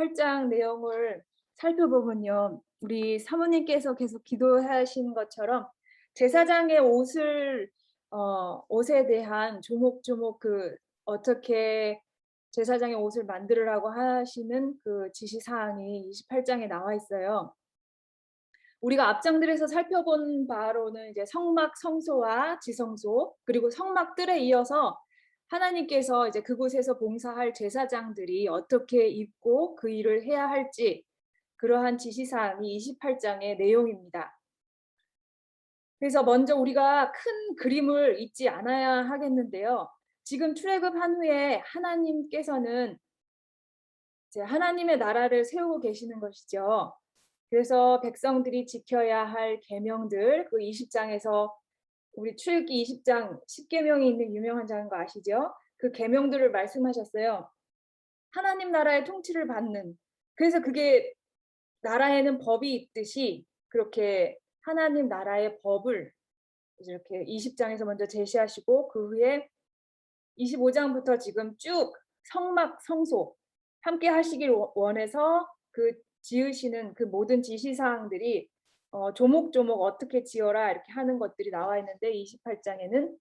28장 내용을 살펴보면요. 우리 사모님께서 계속 기도하신 것처럼 제사장의 옷에 대한 조목조목 어떻게 제사장의 옷을 만들으라고 하시는 그 지시사항이 28장에 나와 있어요. 우리가 앞장들에서 살펴본 바로는 이제 성막 성소와 지성소 그리고 성막들에 이어서 하나님께서 이제 그곳에서 봉사할 제사장들이 어떻게 입고 그 일을 해야 할지 그러한 지시사항이 28장의 내용입니다. 그래서 먼저 우리가 큰 그림을 잊지 않아야 하겠는데요. 지금 출애굽한 후에 하나님께서는 이제 하나님의 나라를 세우고 계시는 것이죠. 그래서 백성들이 지켜야 할 계명들 그 20장에서 우리 출애굽기 20장 10계명이 있는 유명한 장인 거 아시죠? 그 계명들을 말씀하셨어요. 하나님 나라의 통치를 받는 그래서 그게 나라에는 법이 있듯이 그렇게 하나님 나라의 법을 이렇게 20장에서 먼저 제시하시고 그 후에 25장부터 지금 쭉 성막 성소 함께 하시길 원해서 그 지으시는 그 모든 지시사항들이 조목조목 어떻게 지어라 이렇게 하는 것들이 나와 있는데 28장에는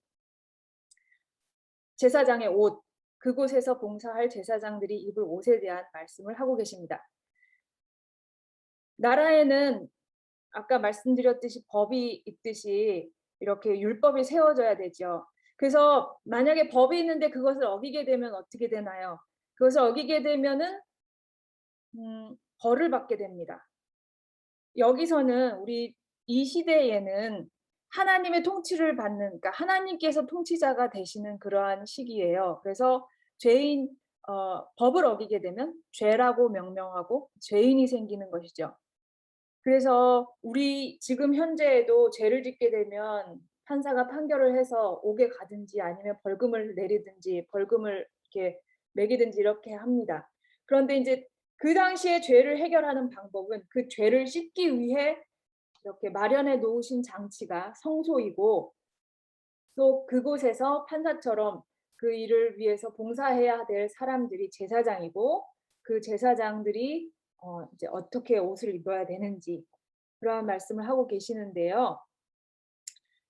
제사장의 옷, 그곳에서 봉사할 제사장들이 입을 옷에 대한 말씀을 하고 계십니다. 나라에는 아까 말씀드렸듯이 법이 있듯이 이렇게 율법이 세워져야 되죠. 그래서 만약에 법이 있는데 그것을 어기게 되면 어떻게 되나요? 그것을 어기게 되면은 벌을 받게 됩니다. 여기서는 우리 이 시대에는 하나님의 통치를 받는 그러니까 하나님께서 통치자가 되시는 그러한 시기예요. 그래서 법을 어기게 되면 죄라고 명명하고 죄인이 생기는 것이죠. 그래서 우리 지금 현재에도 죄를 짓게 되면 판사가 판결을 해서 옥에 가든지 아니면 벌금을 내리든지 벌금을 이렇게 매기든지 이렇게 합니다. 그런데 이제 그 당시에 죄를 해결하는 방법은 그 죄를 씻기 위해 이렇게 마련해 놓으신 장치가 성소이고 또 그곳에서 판사처럼 그 일을 위해서 봉사해야 될 사람들이 제사장이고 그 제사장들이 이제 어떻게 옷을 입어야 되는지 그러한 말씀을 하고 계시는데요.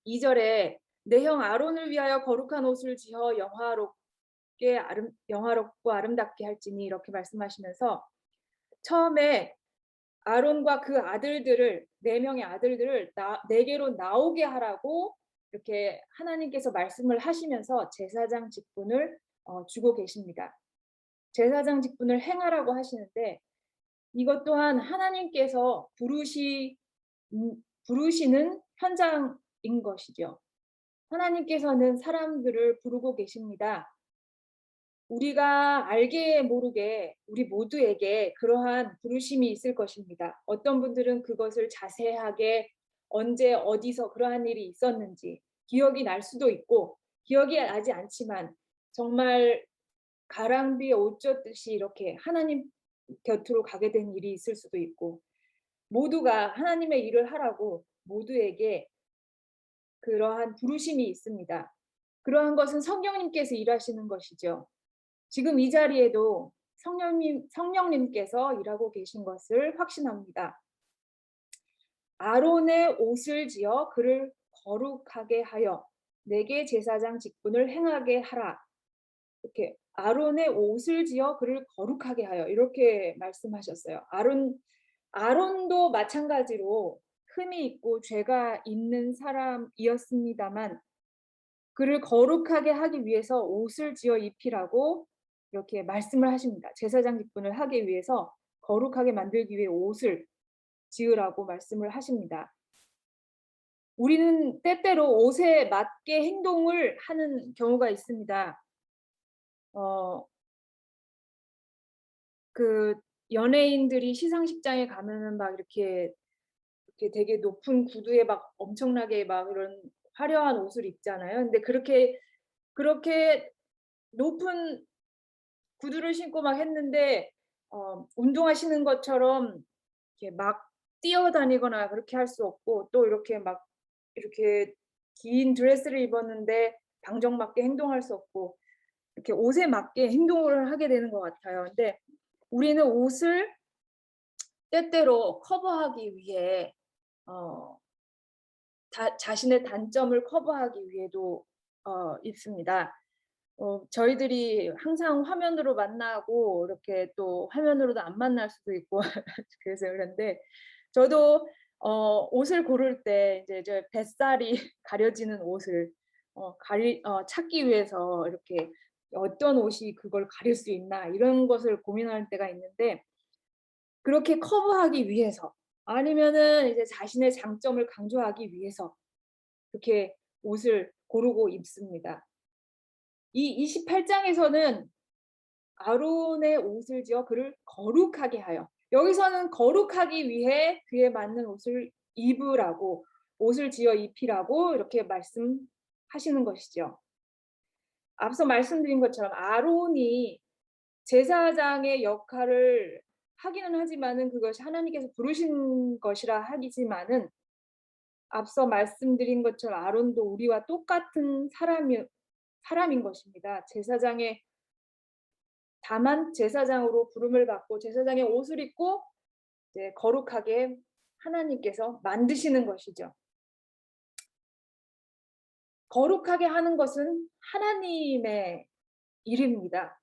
2절에 내 형 아론을 위하여 거룩한 옷을 지어 영화롭고 아름답게 할지니 이렇게 말씀하시면서 처음에 아론과 그 아들들을 4명의 아들들을 내게로 나오게 하라고 이렇게 하나님께서 말씀을 하시면서 제사장 직분을 주고 계십니다. 제사장 직분을 행하라고 하시는데 이것 또한 하나님께서 부르시는 현장인 것이죠. 하나님께서는 사람들을 부르고 계십니다. 우리가 알게 모르게 우리 모두에게 그러한 부르심이 있을 것입니다. 어떤 분들은 그것을 자세하게 언제 어디서 그러한 일이 있었는지 기억이 날 수도 있고 기억이 나지 않지만 정말 가랑비에 옷 젖듯이 이렇게 하나님 곁으로 가게 된 일이 있을 수도 있고 모두가 하나님의 일을 하라고 모두에게 그러한 부르심이 있습니다. 그러한 것은 성령님께서 일하시는 것이죠. 지금 이 자리에도 성령님께서 일하고 계신 것을 확신합니다. 아론의 옷을 지어 그를 거룩하게 하여 내게 제사장 직분을 행하게 하라. 이렇게 아론의 옷을 지어 그를 거룩하게 하여 이렇게 말씀하셨어요. 아론도 마찬가지로 흠이 있고 죄가 있는 사람이었습니다만 그를 거룩하게 하기 위해서 옷을 지어 입히라고 이렇게 말씀을 하십니다. 제사장 직분을 하기 위해서 거룩하게 만들기 위해 옷을 지으라고 말씀을 하십니다. 우리는 때때로 옷에 맞게 행동을 하는 경우가 있습니다. 그 연예인들이 시상식장에 가면은 막 이렇게 되게 높은 구두에 막 엄청나게 막 이런 화려한 옷을 입잖아요. 근데 그렇게 높은 구두를 신고 막 했는데 운동하시는 것처럼 이렇게 막 뛰어다니거나 그렇게 할 수 없고 또 이렇게 긴 드레스를 입었는데 방정맞게 행동할 수 없고 이렇게 옷에 맞게 행동을 하게 되는 것 같아요. 근데 우리는 옷을 때때로 커버하기 위해 자신의 단점을 커버하기 위해도 입습니다. 저희들이 항상 화면으로 만나고 이렇게 또 화면으로도 안 만날 수도 있고 그래서 그런데 저도 옷을 고를 때 이제 저 뱃살이 가려지는 옷을 찾기 위해서 이렇게 어떤 옷이 그걸 가릴 수 있나 이런 것을 고민할 때가 있는데 그렇게 커버하기 위해서 아니면은 이제 자신의 장점을 강조하기 위해서 그렇게 옷을 고르고 입습니다. 이 28장에서는 아론의 옷을 지어 그를 거룩하게 하여 여기서는 거룩하기 위해 그에 맞는 옷을 입으라고 옷을 지어 입히라고 이렇게 말씀하시는 것이죠. 앞서 말씀드린 것처럼 아론이 제사장의 역할을 하기는 하지만은 그것이 하나님께서 부르신 것이라 하지만은 앞서 말씀드린 것처럼 아론도 우리와 똑같은 사람인 것입니다. 다만 제사장으로 부름을 받고 제사장의 옷을 입고 이제 거룩하게 하나님께서 만드시는 것이죠. 거룩하게 하는 것은 하나님의 일입니다.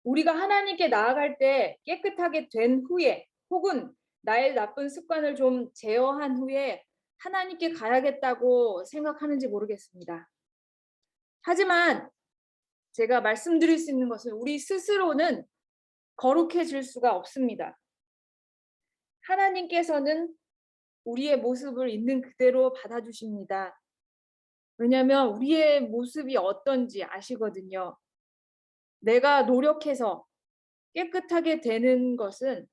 우리가 하나님께 나아갈 때 깨끗하게 된 후에 혹은 나의 나쁜 습관을 좀 제어한 후에 하나님께 가야겠다고 생각하는지 모르겠습니다. 하지만 제가 말씀드릴 수 있는 것은 우리 스스로는 거룩해질 수가 없습니다. 하나님께서는 우리의 모습을 있는 그대로 받아주십니다. 왜냐하면 우리의 모습이 어떤지 아시거든요. 내가 노력해서 깨끗하게 되는 것은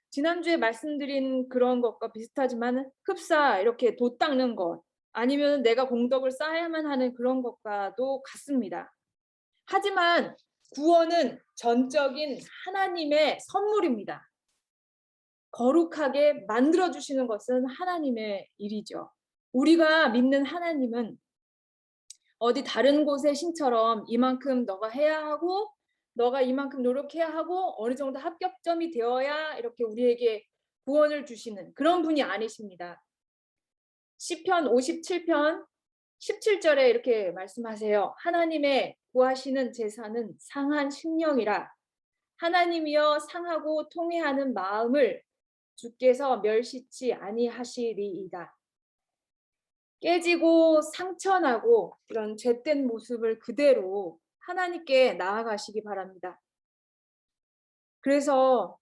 지난주에 말씀드린 그런 것과 비슷하지만 흡사 이렇게 돛 닦는 것 아니면 내가 공덕을 쌓아야만 하는 그런 것과도 같습니다. 하지만 구원은 전적인 하나님의 선물입니다. 거룩하게 만들어주시는 것은 하나님의 일이죠. 우리가 믿는 하나님은 어디 다른 곳의 신처럼 이만큼 너가 해야 하고 너가 이만큼 노력해야 하고 어느 정도 합격점이 되어야 이렇게 우리에게 구원을 주시는 그런 분이 아니십니다. 시편 57편 17절에 이렇게 말씀하세요. 하나님의 구하시는 제사는 상한 심령이라 하나님이여 상하고 통회하는 마음을 주께서 멸시치 아니하시리이다. 깨지고 상처나고 이런 죄된 모습을 그대로 하나님께 나아가시기 바랍니다. 그래서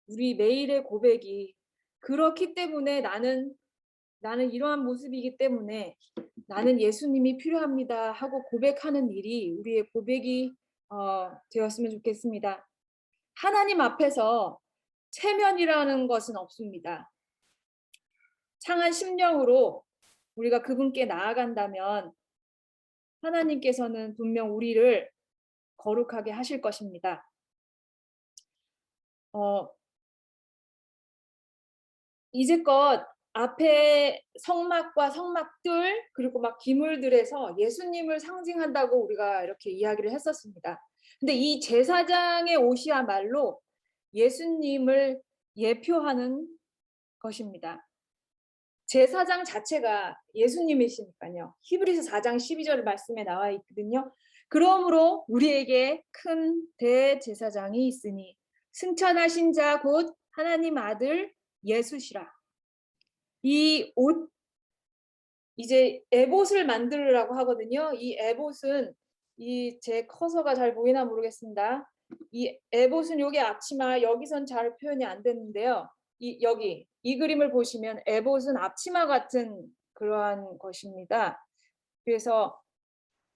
우리 매일의 고백이 그렇기 때문에 나는 이러한 모습이기 때문에 나는 예수님이 필요합니다 하고 고백하는 일이 우리의 고백이 되었으면 좋겠습니다. 하나님 앞에서 체면이라는 것은 없습니다. 상한 심령으로 우리가 그분께 나아간다면 하나님께서는 분명 우리를 거룩하게 하실 것입니다. 이제껏 앞에 성막과 성막들 그리고 막 기물들에서 예수님을 상징한다고 우리가 이렇게 이야기를 했었습니다. 근데 이 제사장의 옷이야말로 예수님을 예표하는 것입니다. 제사장 자체가 예수님이시니까요. 히브리서 4장 12절 말씀에 나와 있거든요. 그러므로 우리에게 큰 대제사장이 있으니 승천하신 자 곧 하나님 아들 예수시라. 이 옷 이제 에봇을 만들으라고 하거든요. 이 에봇은 제 커서가 잘 보이나 모르겠습니다. 이 에봇은 요게 앞치마 여기선 잘 표현이 안 됐는데요. 여기 이 그림을 보시면 에봇은 앞치마 같은 그러한 것입니다. 그래서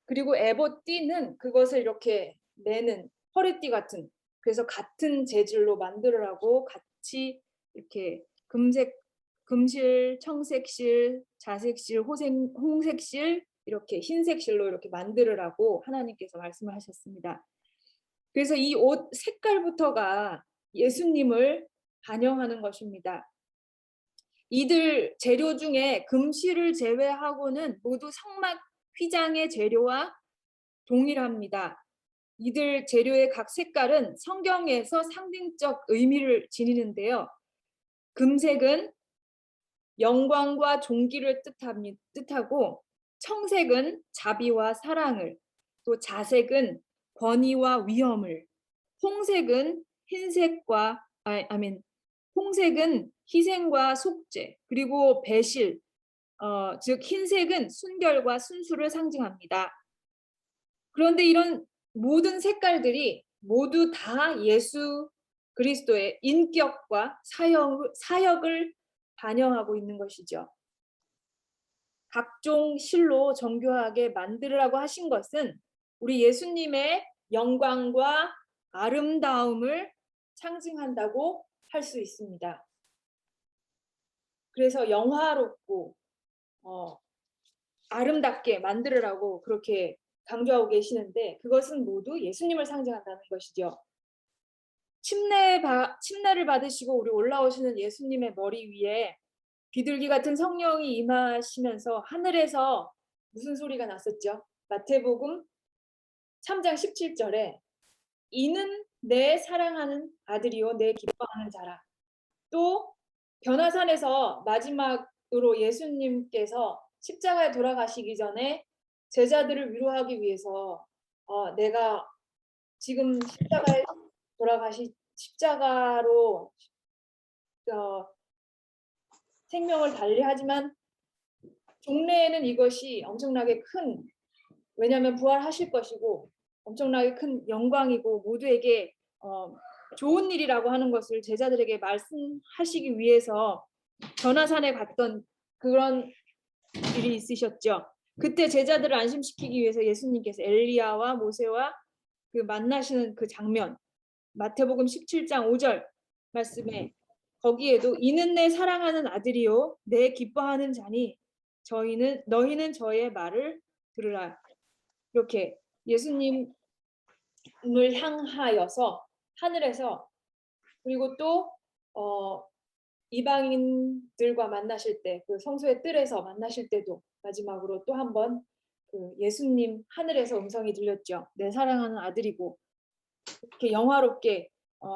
그리고 에봇 띠는 그것을 이렇게 매는 허리띠 같은 그래서 같은 재질로 만들으라고 같이 이렇게 금실, 청색실, 자색실, 홍색실 이렇게 흰색실로 이렇게 만들으라고 하나님께서 말씀을 하셨습니다. 그래서 이 옷 색깔부터가 예수님을 반영하는 것입니다. 이들 재료 중에 금실을 제외하고는 모두 성막 휘장의 재료와 동일합니다. 이들 재료의 각 색깔은 성경에서 상징적 의미를 지니는데요. 금색은 영광과 존귀를 뜻하고, 청색은 자비와 사랑을, 또 자색은 권위와 위엄을, 홍색은 홍색은 희생과 속죄, 그리고 배실, 즉 흰색은 순결과 순수를 상징합니다. 그런데 이런 모든 색깔들이 모두 다 예수 그리스도의 인격과 사역을 반영하고 있는 것이죠. 각종 실로 정교하게 만들으라고 하신 것은 우리 예수님의 영광과 아름다움을 상징한다고 할 수 있습니다. 그래서 영화롭고 아름답게 만들으라고 그렇게 강조하고 계시는데, 그것은 모두 예수님을 상징한다는 것이죠. 침례를 받으시고 우리 올라오시는 예수님의 머리 위에 비둘기 같은 성령이 임하시면서 하늘에서 무슨 소리가 났었죠? 마태복음 3장 17절에 이는 내 사랑하는 아들이요 내 기뻐하는 자라. 또 변화산에서 마지막으로 예수님께서 십자가에 돌아가시기 전에 제자들을 위로하기 위해서 내가 지금 십자가로 생명을 달리하지만 종래에는 이것이 엄청나게 큰, 왜냐하면 부활하실 것이고 엄청나게 큰 영광이고 모두에게 좋은 일이라고 하는 것을 제자들에게 말씀하시기 위해서 변화산에 갔던 그런 일이 있으셨죠. 그때 제자들을 안심시키기 위해서 예수님께서 엘리야와 모세와 그 만나시는 그 장면, 마태복음 17장 5절 말씀에 거기에도 이는 내 사랑하는 아들이요 내 기뻐하는 자니 너희는 저의 말을 들으라. 이렇게 예수님을 향하여서 하늘에서, 그리고 또 이방인들과 만나실 때, 그 성소의 뜰에서 만나실 때도 마지막으로 또 한 번 그 예수님 하늘에서 음성이 들렸죠. 내 사랑하는 아들이고, 이렇게 영화롭게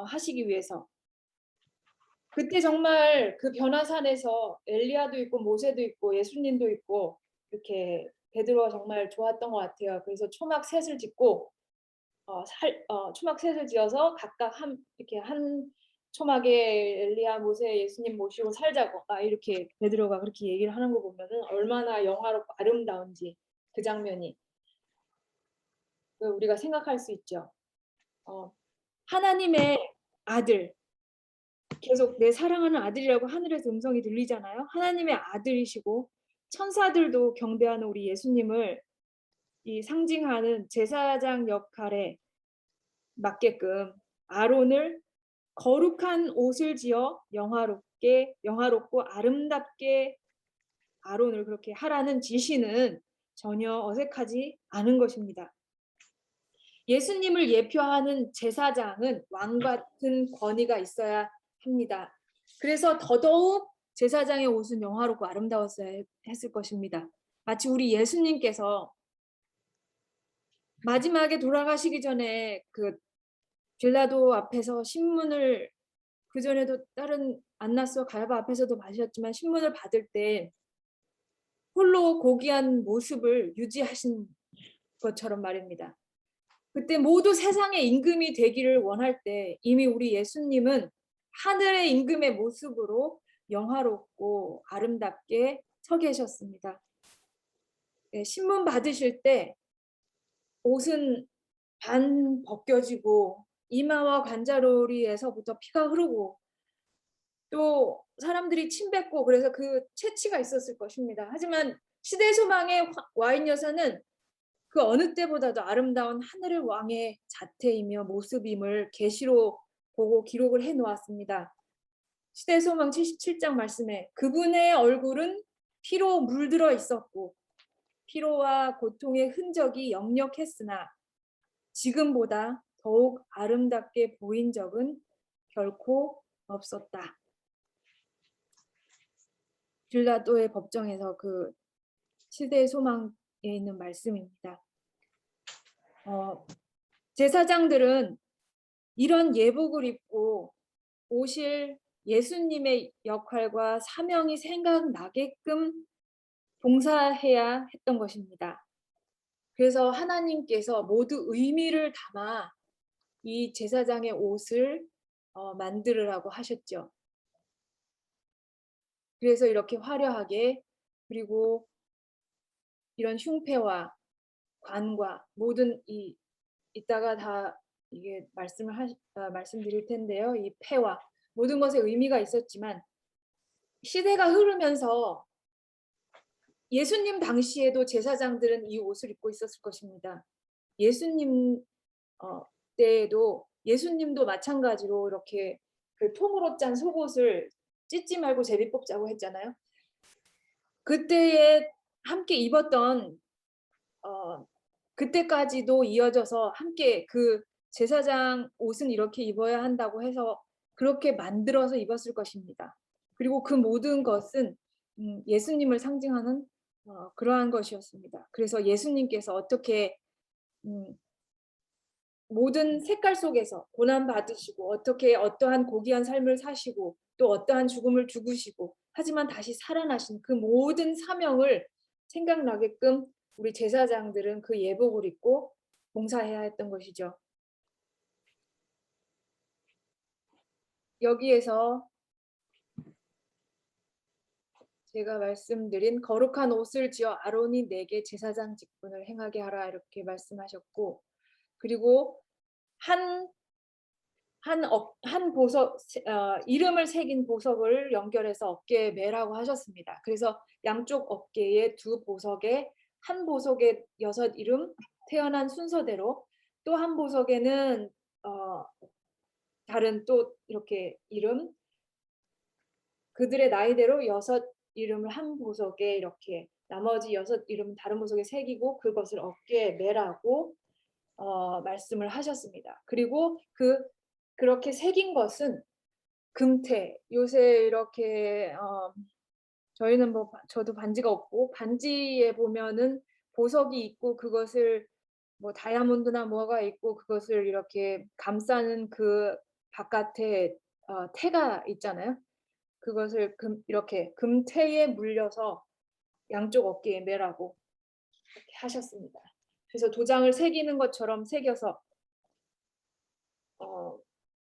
하시기 위해서. 그때 정말 그 변화산에서 엘리야도 있고 모세도 있고 예수님도 있고 이렇게 베드로가 정말 좋았던 것 같아요. 그래서 초막 셋을 짓고 초막 셋을 지어서 각각 이렇게 한 초막에 엘리야, 모세, 예수님 모시고 살자고 이렇게 베드로가 그렇게 얘기를 하는 거 보면은 얼마나 영화롭고 아름다운지 그 장면이 우리가 생각할 수 있죠. 하나님의 아들, 계속 내 사랑하는 아들이라고 하늘에서 음성이 들리잖아요. 하나님의 아들이시고 천사들도 경배하는 우리 예수님을 이 상징하는 제사장 역할에 맞게끔 아론을 거룩한 옷을 지어 영화롭고 아름답게 아론을 그렇게 하라는 지시는 전혀 어색하지 않은 것입니다. 예수님을 예표하는 제사장은 왕 같은 권위가 있어야 합니다. 그래서 더더욱 제사장의 옷은 영화롭고 아름다웠어야 했을 것입니다. 마치 우리 예수님께서 마지막에 돌아가시기 전에 그 빌라도 앞에서 신문을, 그전에도 다른 안나스와 가야바 앞에서도 받으셨지만 신문을 받을 때 홀로 고귀한 모습을 유지하신 것처럼 말입니다. 그때 모두 세상의 임금이 되기를 원할 때 이미 우리 예수님은 하늘의 임금의 모습으로 영화롭고 아름답게 서 계셨습니다. 신문 받으실 때 옷은 반 벗겨지고 이마와 관자놀이에서부터 피가 흐르고 또 사람들이 침 뱉고 그래서 그 채취가 있었을 것입니다. 하지만 시대소망의 와인 여사는 그 어느 때보다도 아름다운 하늘의 왕의 자태이며 모습임을 계시로 보고 기록을 해놓았습니다. 시대소망 77장 말씀에 그분의 얼굴은 피로 물들어 있었고 피로와 고통의 흔적이 역력했으나 지금보다 더욱 아름답게 보인 적은 결코 없었다. 빌라도의 법정에서 그 시대의 소망에 있는 말씀입니다. 제사장들은 이런 예복을 입고 오실 예수님의 역할과 사명이 생각나게끔 봉사해야 했던 것입니다. 그래서 하나님께서 모두 의미를 담아 이 제사장의 옷을 만들으라고 하셨죠. 그래서 이렇게 화려하게, 그리고 이런 흉패와 관과 모든 이따가 다 이게 말씀드릴 텐데요. 이 패와 모든 것에 의미가 있었지만 시대가 흐르면서 예수님 당시에도 제사장들은 이 옷을 입고 있었을 것입니다. 예수님 때에도 예수님도 마찬가지로 이렇게 그 통으로 짠 속옷을 찢지 말고 제비 뽑자고 했잖아요. 그때에 함께 입었던 그때까지도 이어져서 함께 그 제사장 옷은 이렇게 입어야 한다고 해서 그렇게 만들어서 입었을 것입니다. 그리고 그 모든 것은 예수님을 상징하는 그러한 것이었습니다. 그래서 예수님께서 어떻게 모든 색깔 속에서 고난 받으시고 어떻게 어떠한 고귀한 삶을 사시고 또 어떠한 죽음을 죽으시고 하지만 다시 살아나신 그 모든 사명을 생각나게끔 우리 제사장들은 그 예복을 입고 봉사해야 했던 것이죠. 여기에서 제가 말씀드린 거룩한 옷을 지어 아론이 내게 제사장 직분을 행하게 하라 이렇게 말씀하셨고, 그리고 한 보석, 이름을 새긴 보석을 연결해서 어깨에 매라고 하셨습니다. 그래서 양쪽 어깨에 두 보석에, 한 보석에 6 이름, 태어난 순서대로, 또 한 보석에는 다른 또 이렇게 이름, 그들의 나이대로 6 이름을 한 보석에 이렇게, 나머지 6 이름은 다른 보석에 새기고 그것을 어깨에 매라고 말씀을 하셨습니다. 그리고 그렇게 새긴 것은 금태, 요새 이렇게 저희는 저도 반지가 없고 반지에 보면은 보석이 있고 그것을 다이아몬드나 뭐가 있고 그것을 이렇게 감싸는 그 바깥에 태가 있잖아요. 그것을 이렇게 금태에 물려서 양쪽 어깨에 매라고 이렇게 하셨습니다. 그래서 도장을 새기는 것처럼 새겨서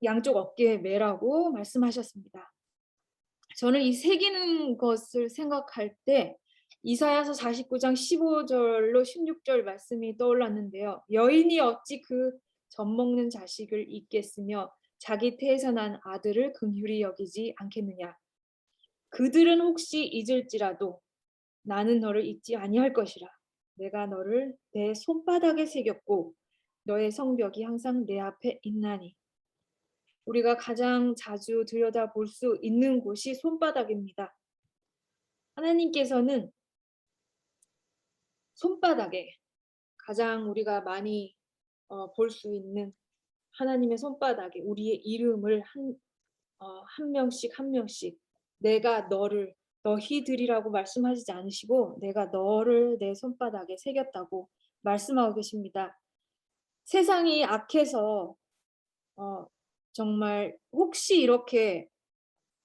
양쪽 어깨에 매라고 말씀하셨습니다. 저는 이 새기는 것을 생각할 때 이사야서 49장 15절로 16절 말씀이 떠올랐는데요. 여인이 어찌 그 젖먹는 자식을 잊겠으며 자기 태에서 난 아들을 긍휼히 여기지 않겠느냐. 그들은 혹시 잊을지라도 나는 너를 잊지 아니할 것이라. 내가 너를 내 손바닥에 새겼고 너의 성벽이 항상 내 앞에 있나니. 우리가 가장 자주 들여다볼 수 있는 곳이 손바닥입니다. 하나님께서는 손바닥에 가장 우리가 많이 볼 수 있는 하나님의 손바닥에 우리의 이름을 한 명씩 한 명씩 내가 너를 너희들이라고 말씀하시지 않으시고 내가 너를 내 손바닥에 새겼다고 말씀하고 계십니다. 세상이 악해서 정말 혹시 이렇게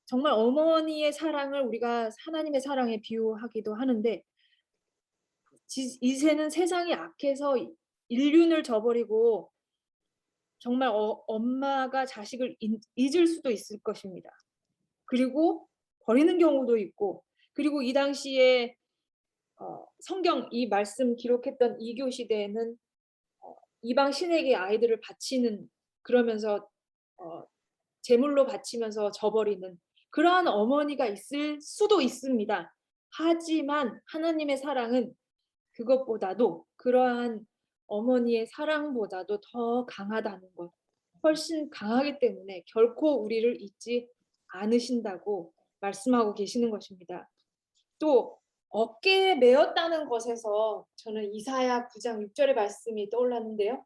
정말 어머니의 사랑을 우리가 하나님의 사랑에 비유하기도 하는데 이제는 세상이 악해서 인륜을 저버리고 정말 엄마가 자식을 잊을 수도 있을 것입니다. 그리고 버리는 경우도 있고, 그리고 이 당시에 성경 이 말씀 기록했던 이교 시대에는 이방 신에게 아이들을 바치는, 그러면서 제물로 바치면서 저버리는 그러한 어머니가 있을 수도 있습니다. 하지만 하나님의 사랑은 그것보다도, 그러한 어머니의 사랑보다도 더 강하다는 것, 훨씬 강하기 때문에 결코 우리를 잊지 않으신다고 말씀하고 계시는 것입니다. 또 어깨에 메었다는 것에서 저는 이사야 9장 6절의 말씀이 떠올랐는데요.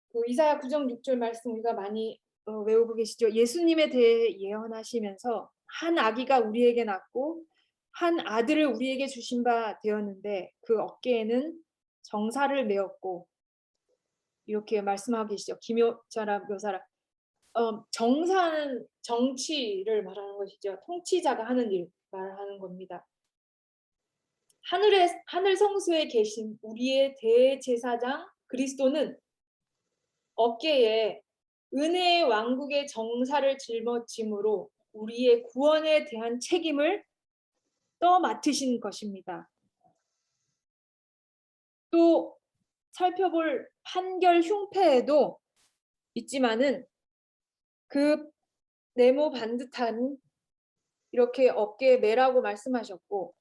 그 이사야 9장 6절 말씀 우리가 많이 외우고 계시죠. 예수님에 대해 예언하시면서 한 아기가 우리에게 낳고 한 아들을 우리에게 주신 바 되었는데 그 어깨에는 정사를 메었고 이렇게 말씀하고 계시죠. 기묘자라 묘사라. 정사는 정치를 말하는 것이죠. 통치자가 하는 일 말하는 겁니다. 하늘 성소에 계신 우리의 대제사장 그리스도는 어깨에 은혜의 왕국의 정사를 짊어짐으로 우리의 구원에 대한 책임을 떠맡으신 것입니다. 또 살펴볼 판결 흉패에도 있지만은 그 네모 반듯한 이렇게 어깨에 매라고 말씀하셨고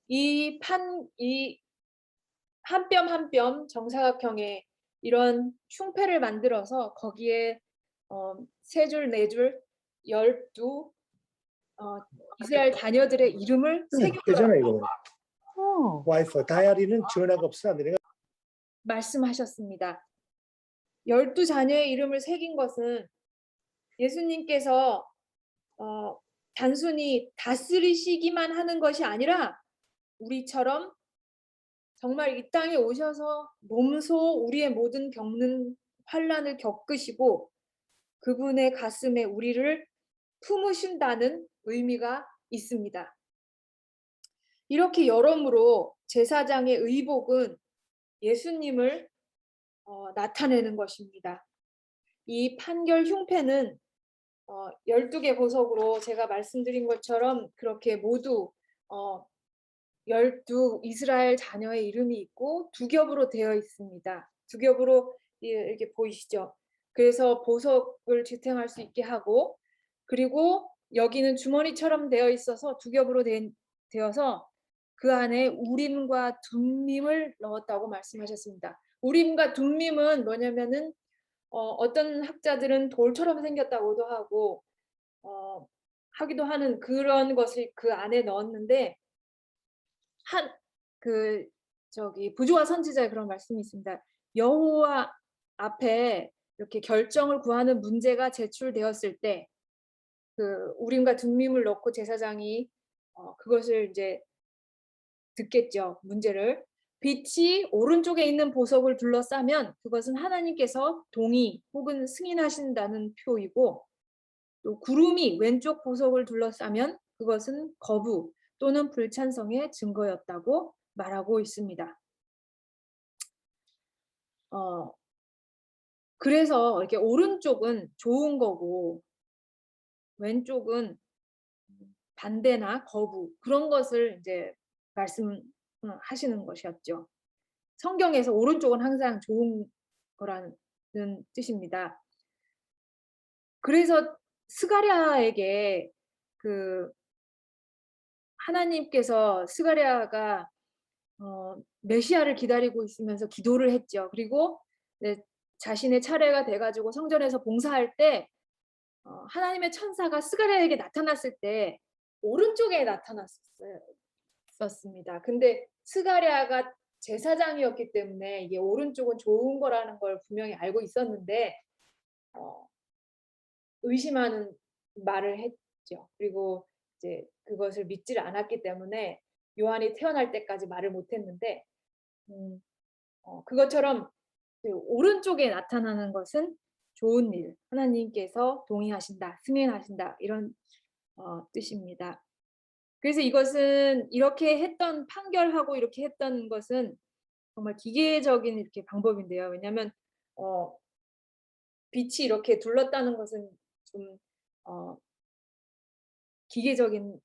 이 한 뼘 한 뼘 정사각형의 이런 흉패를 만들어서 거기에 세 줄, 네 줄, 12 이스라엘 자녀들의 이름을 되잖아 이거. 어. 와이프 다이아리는 전화가 없어. 내가 말씀하셨습니다. 12자녀의 이름을 새긴 것은 예수님께서 단순히 다스리시기만 하는 것이 아니라 우리처럼 정말 이 땅에 오셔서 몸소 우리의 모든 겪는 환난을 겪으시고 그분의 가슴에 우리를 품으신다는 의미가 있습니다. 이렇게 여러모로 제사장의 의복은 예수님을 나타내는 것입니다. 이 판결 흉패는 12개 보석으로 제가 말씀드린 것처럼 그렇게 모두 12 이스라엘 자녀의 이름이 있고 두 겹으로 되어 있습니다. 두 겹으로 이렇게 보이시죠? 그래서 보석을 지탱할 수 있게 하고 그리고 여기는 주머니처럼 되어 있어서 두 겹으로 되어서 그 안에 우림과 둠밈을 넣었다고 말씀하셨습니다. 우림과 둠밈은 뭐냐면은 어떤 학자들은 돌처럼 생겼다고도 하고 하기도 하는 그런 것을 그 안에 넣었는데 부조와 선지자의 그런 말씀이 있습니다. 여호와 앞에 이렇게 결정을 구하는 문제가 제출되었을 때 그 우림과 둠밈을 넣고 제사장이 그것을 이제 듣겠죠. 문제를. 빛이 오른쪽에 있는 보석을 둘러싸면 그것은 하나님께서 동의 혹은 승인하신다는 표이고 또 구름이 왼쪽 보석을 둘러싸면 그것은 거부 또는 불찬성의 증거였다고 말하고 있습니다. 그래서 이렇게 오른쪽은 좋은 거고 왼쪽은 반대나 거부 그런 것을 이제 말씀하시는 것이었죠. 성경에서 오른쪽은 항상 좋은 거라는 뜻입니다. 그래서 스가랴에게 그 하나님께서 스가랴가 메시아를 기다리고 있으면서 기도를 했죠. 그리고 자신의 차례가 돼가지고 성전에서 봉사할 때 하나님의 천사가 스가랴에게 나타났을 때 오른쪽에 나타났었습니다. 근데 스가랴가 제사장이었기 때문에 이게 오른쪽은 좋은 거라는 걸 분명히 알고 있었는데 의심하는 말을 했죠. 그리고 이제 그것을 믿지를 않았기 때문에 요한이 태어날 때까지 말을 못했는데 그것처럼 오른쪽에 나타나는 것은 좋은 일, 하나님께서 동의하신다, 승인하신다 이런 뜻입니다. 그래서 이것은 이렇게 했던 판결하고 이렇게 했던 것은 정말 기계적인 이렇게 방법인데요. 왜냐하면 빛이 이렇게 둘렀다는 것은 좀 기계적인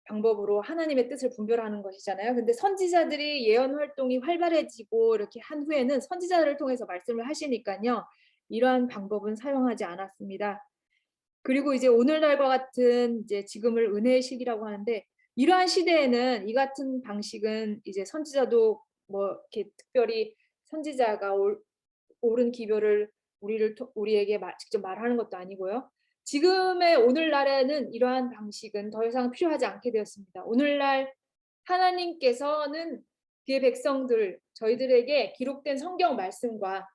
방법으로 하나님의 뜻을 분별하는 것이잖아요. 근데 선지자들이 예언 활동이 활발해지고 이렇게 한 후에는 선지자들을 통해서 말씀을 하시니까요. 이러한 방법은 사용하지 않았습니다. 그리고 이제 오늘날과 같은 이제 지금을 은혜의 시기라고 하는데 이러한 시대에는 이 같은 방식은 이제 선지자도 뭐 이렇게 특별히 선지자가 옳은 기별을 우리에게 직접 말하는 것도 아니고요. 지금의 오늘날에는 이러한 방식은 더 이상 필요하지 않게 되었습니다. 오늘날 하나님께서는 그의 백성들, 저희들에게 기록된 성경 말씀과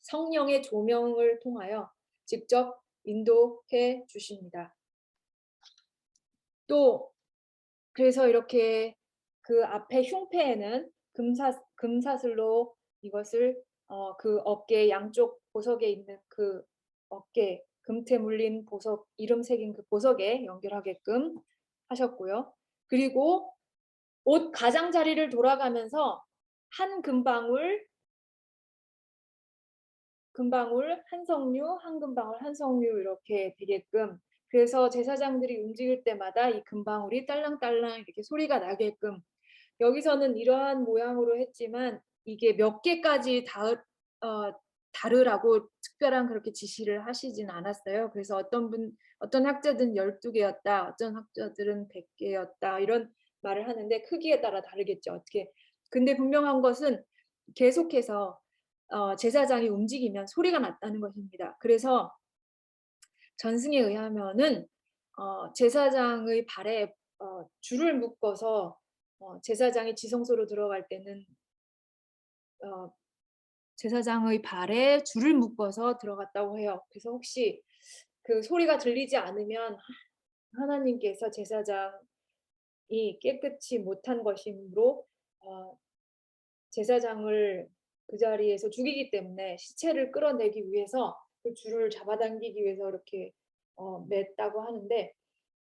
성령의 조명을 통하여 직접 인도해 주십니다. 또 그래서 이렇게 그 앞에 흉패에는 금사슬로 이것을 그 어깨 양쪽 보석에 있는 그 어깨 금테 물린 보석 이름 새긴 그 보석에 연결하게끔 하셨고요. 그리고 옷 가장자리를 돌아가면서 한 금방울, 금방울 한 석류, 한 금방울 한 석류 이렇게 되게끔, 그래서 제사장들이 움직일 때마다 이 금방울이 딸랑딸랑 이렇게 소리가 나게끔, 여기서는 이러한 모양으로 했지만 이게 몇 개까지 다르라고 특별한 그렇게 지시를 하시진 않았어요. 그래서 어떤 학자들은 12개였다, 어떤 학자들은 100개였다 이런 말을 하는데 크기에 따라 다르겠죠. 어떻게. 근데 분명한 것은 계속해서 제사장이 움직이면 소리가 났다는 것입니다. 그래서 전승에 의하면은 제사장의 발에 줄을 묶어서 제사장이 지성소로 들어갈 때는 제사장의 발에 줄을 묶어서 들어갔다고 해요. 그래서 혹시 그 소리가 들리지 않으면 하나님께서 제사장이 깨끗이 못한 것이므로 제사장을 그 자리에서 죽이기 때문에 시체를 끌어내기 위해서 그 줄을 잡아당기기 위해서 이렇게 맸다고 하는데,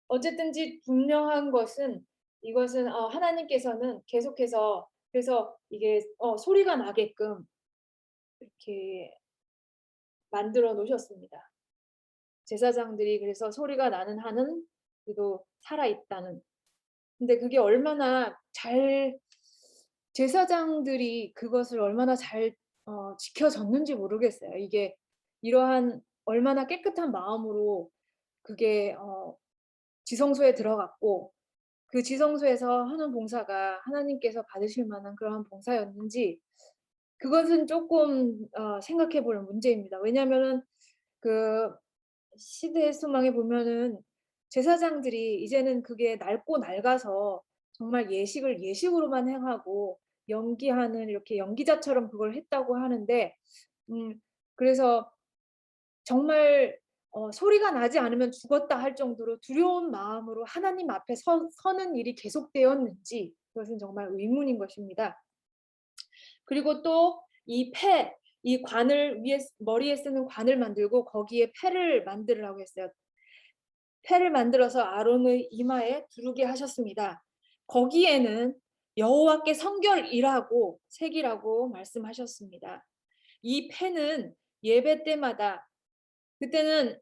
어쨌든지 분명한 것은 이것은 하나님께서는 계속해서, 그래서 이게 소리가 나게끔 이렇게 만들어 놓으셨습니다. 제사장들이 그래서 소리가 나는 한은 그래도 살아 있다는. 근데 그게 얼마나 잘, 제사장들이 그것을 얼마나 잘 지켜졌는지 모르겠어요. 이게 이러한 얼마나 깨끗한 마음으로 그게 지성소에 들어갔고, 그 지성소에서 하는 봉사가 하나님께서 받으실 만한 그러한 봉사였는지, 그것은 조금 생각해 볼 문제입니다. 왜냐하면은 그 시대의 소망에 보면은 제사장들이 이제는 그게 낡고 낡아서 정말 예식을 예식으로만 행하고 연기하는, 이렇게 연기자처럼 그걸 했다고 하는데, 그래서 정말 소리가 나지 않으면 죽었다 할 정도로 두려운 마음으로 하나님 앞에 서는 일이 계속되었는지, 그것은 정말 의문인 것입니다. 그리고 또 이 관을 위에, 머리에 쓰는 관을 만들고 거기에 패를 만들으라고 했어요. 패를 만들어서 아론의 이마에 두르게 하셨습니다. 거기에는 여호와께 성결이라고 새기라고 말씀하셨습니다. 이 패는 예배 때마다, 그때는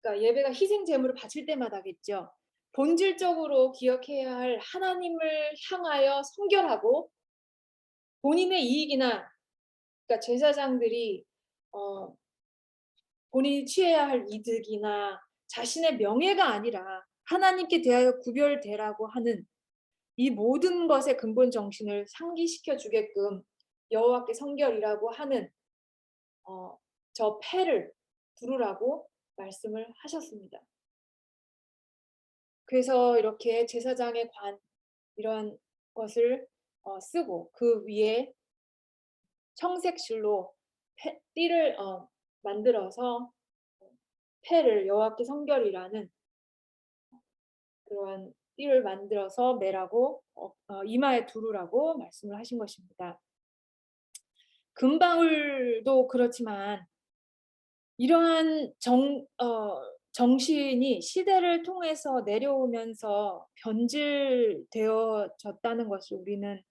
그러니까 예배가 희생 제물을 바칠 때마다겠죠. 본질적으로 기억해야 할 하나님을 향하여 성결하고, 본인의 이익이나, 그러니까 제사장들이 본인이 취해야 할 이득이나 자신의 명예가 아니라 하나님께 대하여 구별되라고 하는 이 모든 것의 근본 정신을 상기시켜 주게끔 여호와께 성결이라고 하는 저 패를 두르라고 말씀을 하셨습니다. 그래서 이렇게 제사장의 관 이런 것을 쓰고 그 위에 청색실로 띠를 만들어서 패를 여호와께 성결이라는 그러한 띠를 만들어서 매라고 이마에 두르라고 말씀을 하신 것입니다. 금방울도 그렇지만 이러한 정신이 시대를 통해서 내려오면서 변질되어졌다는 것을 우리는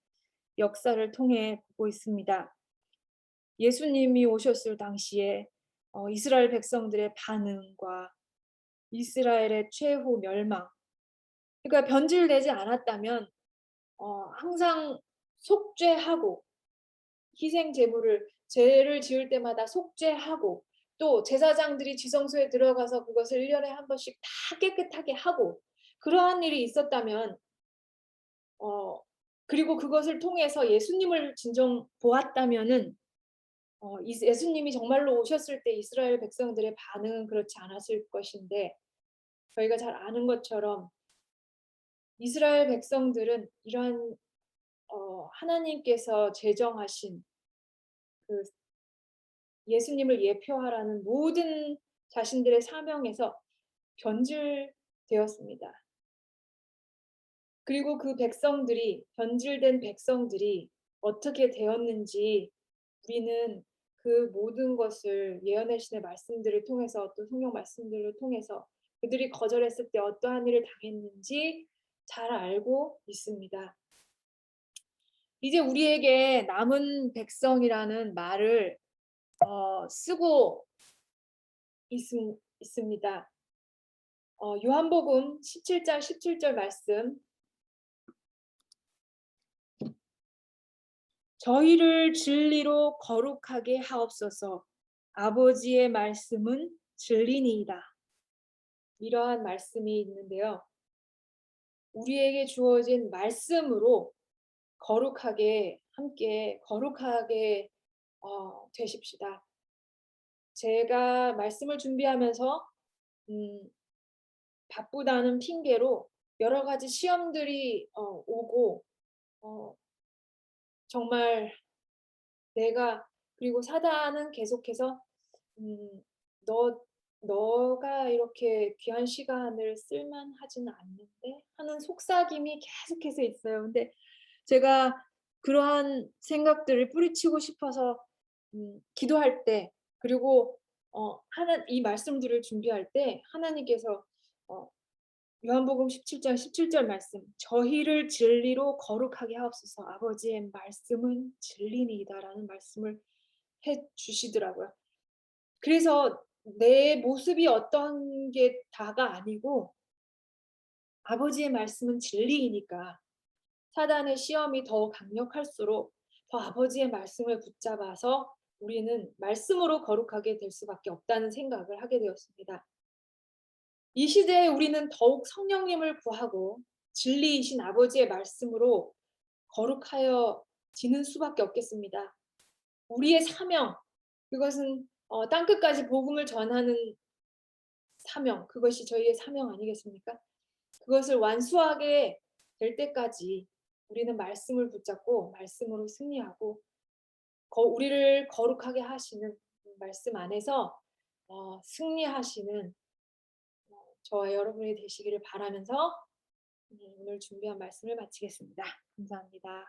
역사를 통해 보고 있습니다. 예수님이 오셨을 당시에 이스라엘 백성들의 반응과 이스라엘의 최후 멸망, 그러니까 변질되지 않았다면 항상 속죄하고, 희생 제물을 죄를 지을 때마다 속죄하고, 또 제사장들이 지성소에 들어가서 그것을 1년에 한 번씩 다 깨끗하게 하고, 그러한 일이 있었다면 그리고 그것을 통해서 예수님을 진정 보았다면은 예수님이 정말로 오셨을 때 이스라엘 백성들의 반응은 그렇지 않았을 것인데, 저희가 잘 아는 것처럼 이스라엘 백성들은 이러한 하나님께서 제정하신 그 예수님을 예표하라는 모든 자신들의 사명에서 변질되었습니다. 그리고 그 백성들이, 변질된 백성들이 어떻게 되었는지 우리는 그 모든 것을 예언의 신의 말씀들을 통해서 또 성경 말씀들을 통해서 그들이 거절했을 때 어떠한 일을 당했는지 잘 알고 있습니다. 이제 우리에게 남은 백성이라는 말을 쓰고 있습니다. 요한복음 17장 17절 말씀. 저희를 진리로 거룩하게 하옵소서. 아버지의 말씀은 진리니이다. 이러한 말씀이 있는데요. 우리에게 주어진 말씀으로 거룩하게 함께 거룩하게 되십시다. 제가 말씀을 준비하면서 바쁘다는 핑계로 여러 가지 시험들이 오고 정말 내가 그리고 사단은 계속해서 너 너가 이렇게 귀한 시간을 쓸만하지는 않는데 하는 속삭임이 계속해서 있어요. 근데 제가 그러한 생각들을 뿌리치고 싶어서 기도할 때 그리고 이 말씀들을 준비할 때 하나님께서 어 요한복음 17장 17절 말씀 "저희를 진리로 거룩하게 하옵소서. 아버지의 말씀은 진리니이다."라는 말씀을 해 주시더라고요. 그래서 내 모습이 어떤 게 다가 아니고 아버지의 말씀은 진리이니까 사단의 시험이 더 강력할수록 더 아버지의 말씀을 붙잡아서 우리는 말씀으로 거룩하게 될 수밖에 없다는 생각을 하게 되었습니다. 이 시대에 우리는 더욱 성령님을 구하고 진리이신 아버지의 말씀으로 거룩하여지는 수밖에 없겠습니다. 우리의 사명, 그것은 땅끝까지 복음을 전하는 사명, 그것이 저희의 사명 아니겠습니까? 그것을 완수하게 될 때까지 우리는 말씀을 붙잡고 말씀으로 승리하고 우리를 거룩하게 하시는 말씀 안에서 승리하시는 저와 여러분이 되시기를 바라면서 오늘 준비한 말씀을 마치겠습니다. 감사합니다.